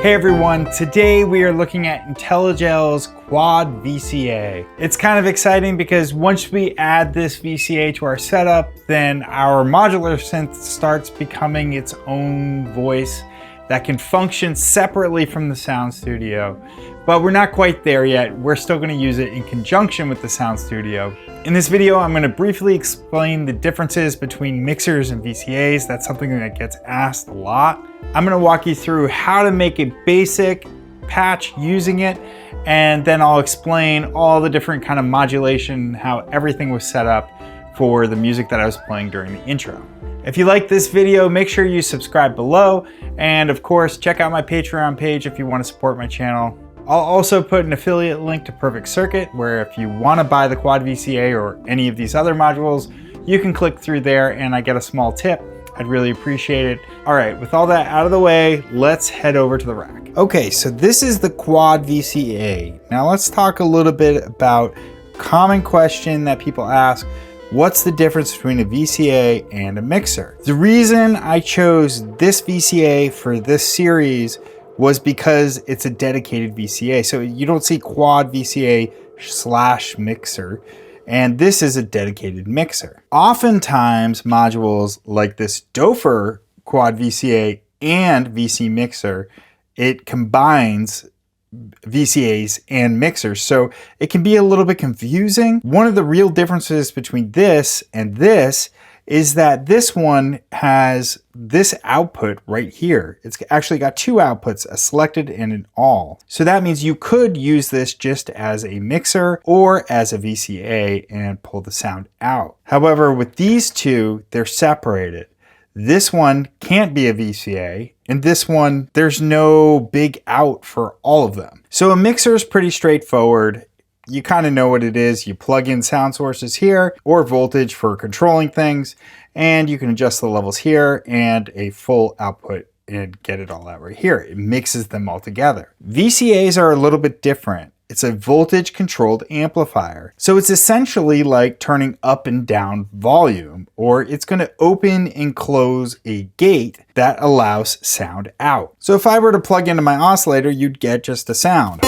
Hey everyone, today we are looking at IntelliGel's Quad VCA. It's kind of exciting because once we add this VCA to our setup, then our modular synth starts becoming its own voice that can function separately from the sound studio. But we're not quite there yet. We're still going to use it in conjunction with the sound studio. In this video, I'm going to briefly explain the differences between mixers and VCAs. That's something that gets asked a lot. I'm going to walk you through how to make a basic patch using it, and then I'll explain all the different kind of modulation, how everything was set up for the music that I was playing during the intro. If you like this video, make sure you subscribe below, and of course, check out my Patreon page if you want to support my channel. I'll also put an affiliate link to Perfect Circuit, where if you want to buy the Quad VCA or any of these other modules, you can click through there and I get a small tip. I'd really appreciate it. All right, with all that out of the way, let's head over to the rack. Okay, so this is the Quad VCA. Now let's talk a little bit about a common question that people ask. What's the difference between a VCA and a mixer? The reason I chose this VCA for this series was because it's a dedicated VCA. So you don't see Quad VCA / mixer, and this is a dedicated mixer. Oftentimes modules like this Dofer Quad VCA and VC mixer, it combines VCAs and mixers, so it can be a little bit confusing. One of the real differences between this and this is that this one has this output right here. It's actually got two outputs, a selected and an all. So that means you could use this just as a mixer or as a VCA and pull the sound out. However, with these two, they're separated. This one can't be a VCA, and this one, there's no big out for all of them. So a mixer is pretty straightforward. You kind of know what it is. You plug in sound sources here or voltage for controlling things, and you can adjust the levels here and a full output and get it all out right here. It mixes them all together. VCAs are a little bit different. It's a voltage controlled amplifier. So it's essentially like turning up and down volume, or it's going to open and close a gate that allows sound out. So if I were to plug into my oscillator, you'd get just a sound.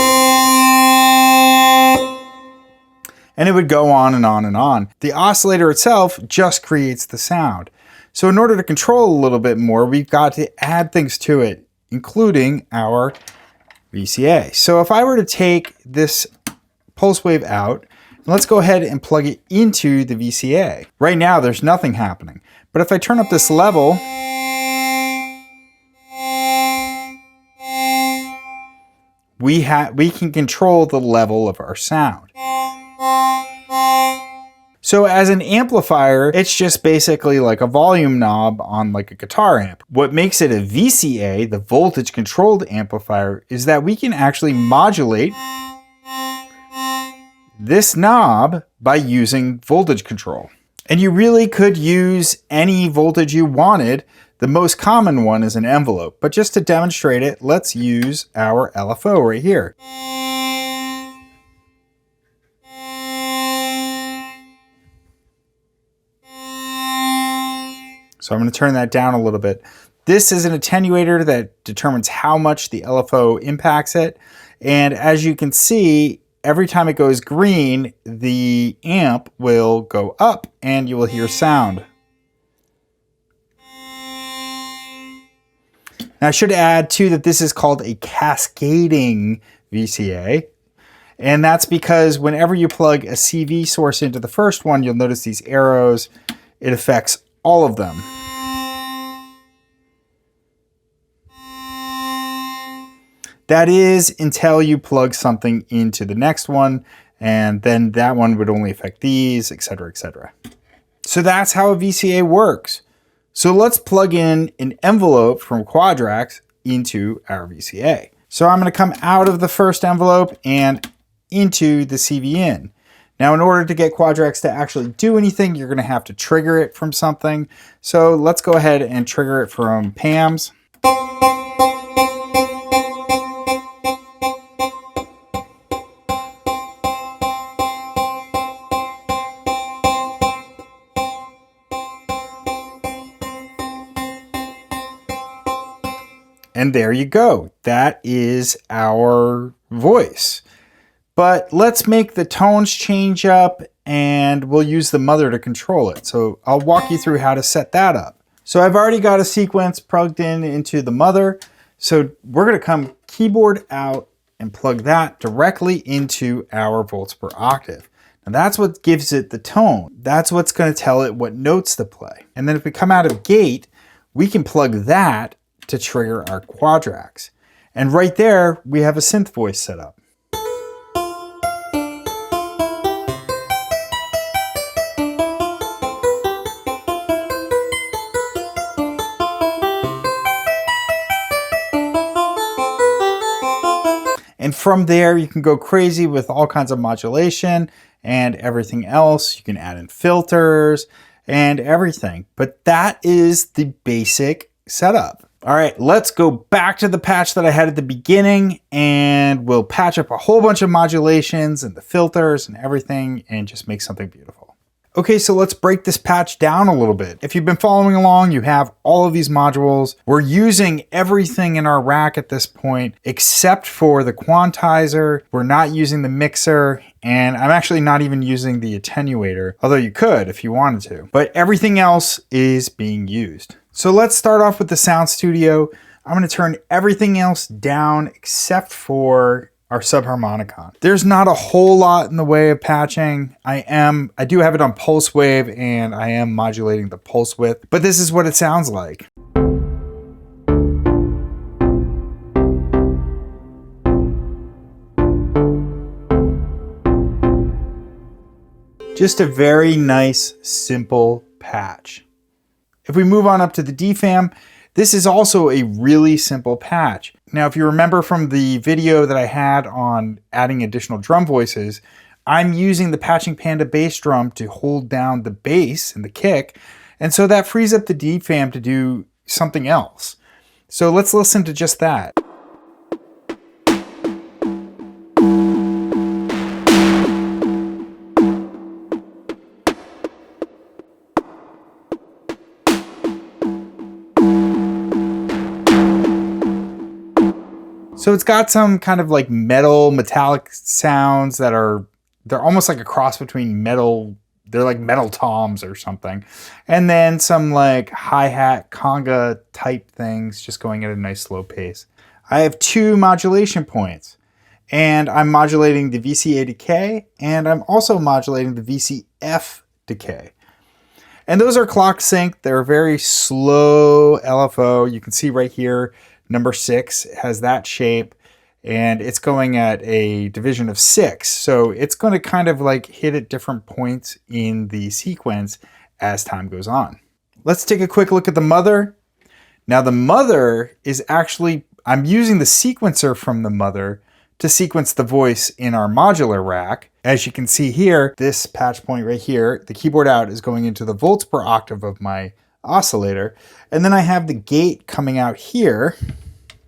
And it would go on and on and on. The oscillator itself just creates the sound. So in order to control a little bit more, we've got to add things to it, including our VCA. So if I were to take this pulse wave out, let's go ahead and plug it into the VCA. Right now, there's nothing happening. But if I turn up this level, we can control the level of our sound. So as an amplifier, it's just basically like a volume knob on like a guitar amp. What makes it a VCA, the voltage controlled amplifier, is that we can actually modulate this knob by using voltage control. And you really could use any voltage you wanted. The most common one is an envelope, but just to demonstrate it, let's use our LFO right here. So I'm going to turn that down a little bit. This is an attenuator that determines how much the LFO impacts it. And as you can see, every time it goes green, the amp will go up and you will hear sound. Now I should add too that this is called a cascading VCA. And that's because whenever you plug a CV source into the first one, you'll notice these arrows. It affects all of them. That is until you plug something into the next one, and then that one would only affect these, etc., etc. So that's how a VCA works. So let's plug in an envelope from Quadrax into our VCA. So I'm going to come out of the first envelope and into the CV in. Now, in order to get Quadrax to actually do anything, you're going to have to trigger it from something. So let's go ahead and trigger it from PAMS. And there you go. That is our voice. But let's make the tones change up, and we'll use the mother to control it. So I'll walk you through how to set that up. So I've already got a sequence plugged in into the mother. So we're going to come keyboard out and plug that directly into our volts per octave. Now that's what gives it the tone. That's what's going to tell it what notes to play. And then if we come out of gate, we can plug that to trigger our quadraks. And right there, we have a synth voice set up. And from there, you can go crazy with all kinds of modulation and everything else. You can add in filters and everything. But that is the basic setup. All right, let's go back to the patch that I had at the beginning, and we'll patch up a whole bunch of modulations and the filters and everything and just make something beautiful. Okay, so let's break this patch down a little bit. If you've been following along, you have all of these modules. We're using everything in our rack at this point, except for the quantizer. We're not using the mixer, and I'm actually not even using the attenuator, although you could if you wanted to. But everything else is being used. So let's start off with the Sound Studio. I'm gonna turn everything else down except for our subharmonicon. There's not a whole lot in the way of patching. I do have it on pulse wave, and I am modulating the pulse width, but this is what it sounds like. Just a very nice, simple patch. If we move on up to the DFAM, this is also a really simple patch. Now, if you remember from the video that I had on adding additional drum voices, I'm using the Patching Panda bass drum to hold down the bass and the kick, and so that frees up the DFAM to do something else. So let's listen to just that. So it's got some kind of like metallic sounds that they're almost like a cross between metal, they're like metal toms or something. And then some like hi-hat conga type things just going at a nice slow pace. I have 2 modulation points, and I'm modulating the VCA decay, and I'm also modulating the VCF decay. And those are clock sync. They're a very slow LFO. You can see right here, number 6 has that shape, and it's going at a division of 6. So it's going to kind of like hit at different points in the sequence as time goes on. Let's take a quick look at the mother. Now the mother is actually, I'm using the sequencer from the mother to sequence the voice in our modular rack. As you can see here, this patch point right here, the keyboard out is going into the volts per octave of my oscillator. And then I have the gate coming out here,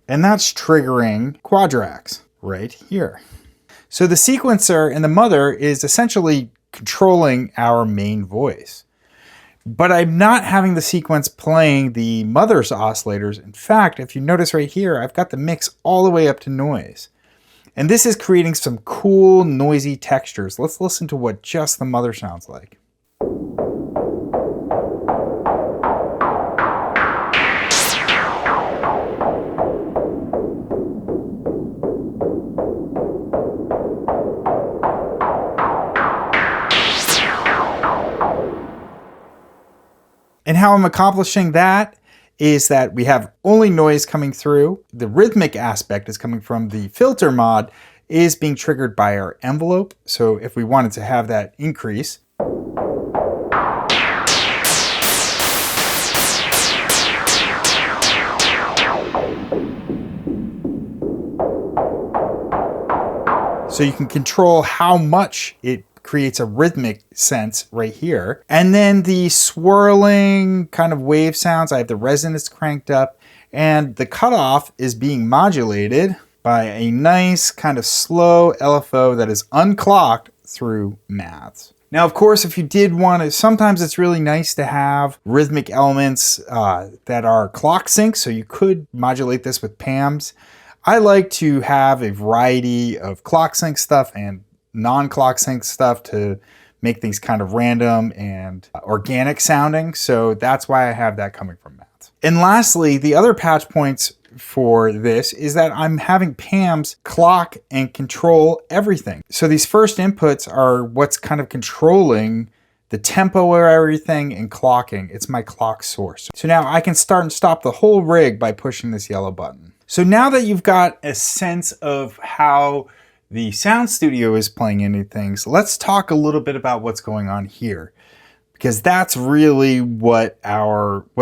and that's triggering quadraks right here. So the sequencer in the mother is essentially controlling our main voice. But I'm not having the sequence playing the mother's oscillators. In fact, if you notice right here, I've got the mix all the way up to noise. And this is creating some cool noisy textures. Let's listen to what just the mother sounds like. And how I'm accomplishing that is that we have only noise coming through. The rhythmic aspect is coming from the filter mod, is being triggered by our envelope. So if we wanted to have that increase, so you can control how much it creates a rhythmic sense right here. And then the swirling kind of wave sounds, I have the resonance cranked up, and the cutoff is being modulated by a nice kind of slow LFO that is unclocked through maths. Now, of course, if you did want to, sometimes it's really nice to have rhythmic elements that are clock sync, so you could modulate this with PAMs. I like to have a variety of clock sync stuff and non-clock sync stuff to make things kind of random and organic sounding, so that's why I have that coming from that. And lastly, the other patch points for this is that I'm having PAMs clock and control everything. So these first inputs are what's kind of controlling the tempo of everything and clocking. It's my clock source. So now I can start and stop the whole rig by pushing this yellow button. So now that you've got a sense of how the sound studio is playing into things, let's talk a little bit about what's going on here, because that's really what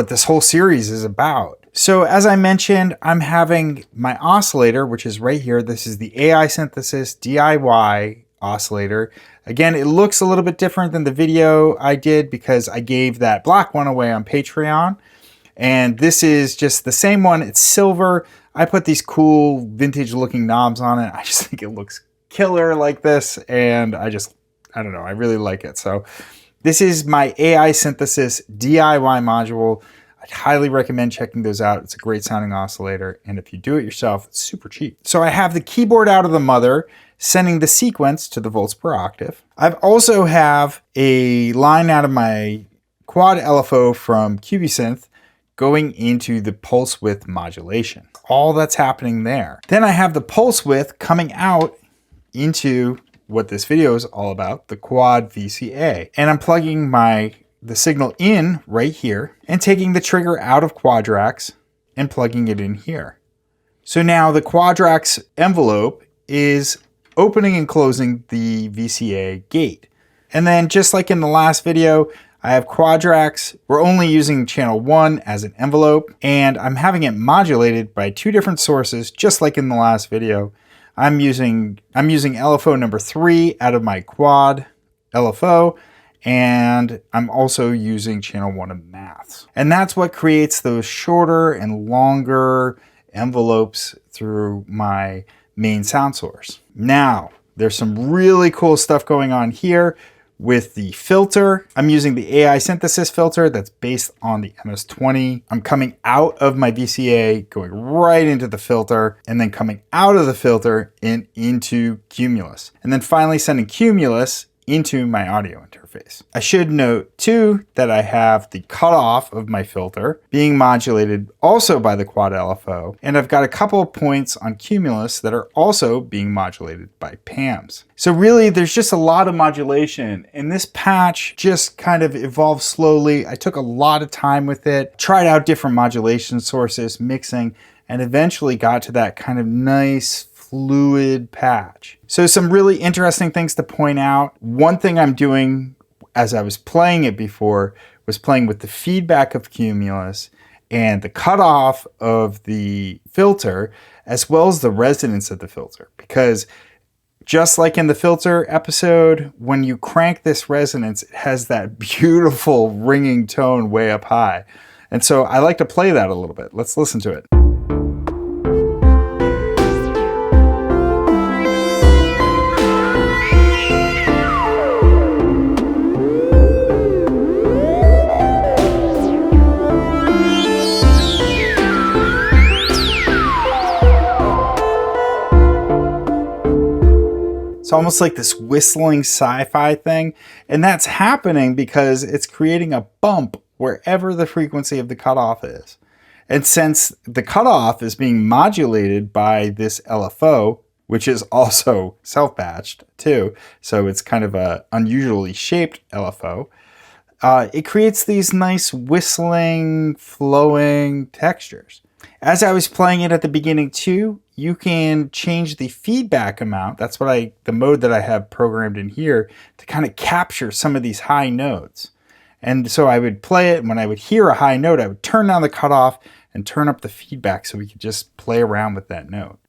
this whole series is about. So as I mentioned, I'm having my oscillator, which is right here. This is the AI Synthesis DIY oscillator. Again, it looks a little bit different than the video I did because I gave that black one away on Patreon. And this is just the same one. It's silver. I put these cool vintage looking knobs on it. I just think it looks killer like this. And I don't know, I really like it. So this is my AI Synthesis DIY module. I'd highly recommend checking those out. It's a great sounding oscillator. And if you do it yourself, it's super cheap. So I have the keyboard out of the mother, sending the sequence to the volts per octave. I've also have a line out of my quad LFO from Cubisynth going into the pulse width modulation. All that's happening there. Then I have the pulse width coming out into what this video is all about, the quad VCA. And I'm plugging the signal in right here and taking the trigger out of Quadrax and plugging it in here. So now the Quadrax envelope is opening and closing the VCA gate. And then just like in the last video, I have Quadrax. We're only using channel 1 as an envelope, and I'm having it modulated by 2 different sources, just like in the last video. I'm using LFO number 3 out of my quad LFO, and I'm also using channel 1 of maths. And that's what creates those shorter and longer envelopes through my main sound source. Now, there's some really cool stuff going on here with the filter. I'm using the AI Synthesis filter that's based on the MS-20. I'm coming out of my VCA, going right into the filter, and then coming out of the filter and into Cumulus. And then finally sending Cumulus into my audio interface. I should note too that I have the cutoff of my filter being modulated also by the quad LFO, and I've got a couple of points on Cumulus that are also being modulated by PAMs. So really there's just a lot of modulation, and this patch just kind of evolved slowly. I took a lot of time with it, tried out different modulation sources, mixing, and eventually got to that kind of nice fluid patch. So some really interesting things to point out. One thing I'm doing as I was playing it before was playing with the feedback of Cumulus and the cutoff of the filter, as well as the resonance of the filter. Because just like in the filter episode, when you crank this resonance, it has that beautiful ringing tone way up high. And so I like to play that a little bit. Let's listen to it. It's almost like this whistling sci-fi thing, and that's happening because it's creating a bump wherever the frequency of the cutoff is. And since the cutoff is being modulated by this LFO, which is also self-patched too, so it's kind of a unusually shaped LFO, it creates these nice whistling, flowing textures. As I was playing it at the beginning too, you can change the feedback amount. That's what the mode that I have programmed in here to kind of capture some of these high notes. And so I would play it, and when I would hear a high note, I would turn down the cutoff and turn up the feedback so we could just play around with that note.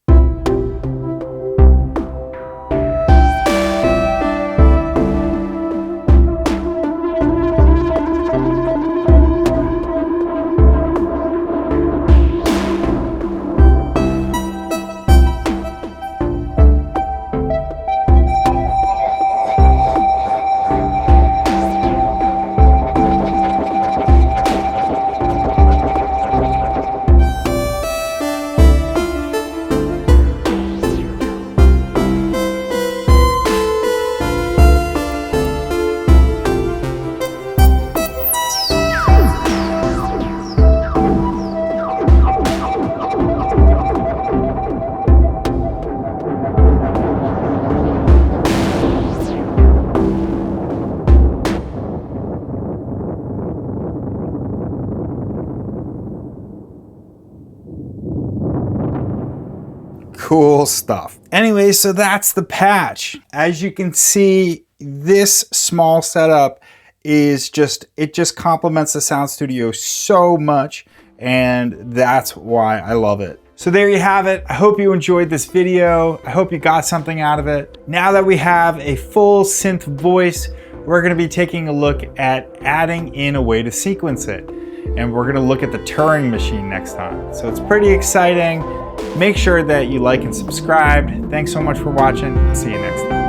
cool stuff. Anyway, so that's the patch. As you can see, this small setup is it just complements the Sound Studio so much, and that's why I love it. So there you have it. I hope you enjoyed this video. I hope you got something out of it. Now that we have a full synth voice, we're gonna be taking a look at adding in a way to sequence it. And we're gonna look at the Turing Machine next time. So it's pretty exciting. Make sure that you like and subscribe. Thanks so much for watching. See you next time.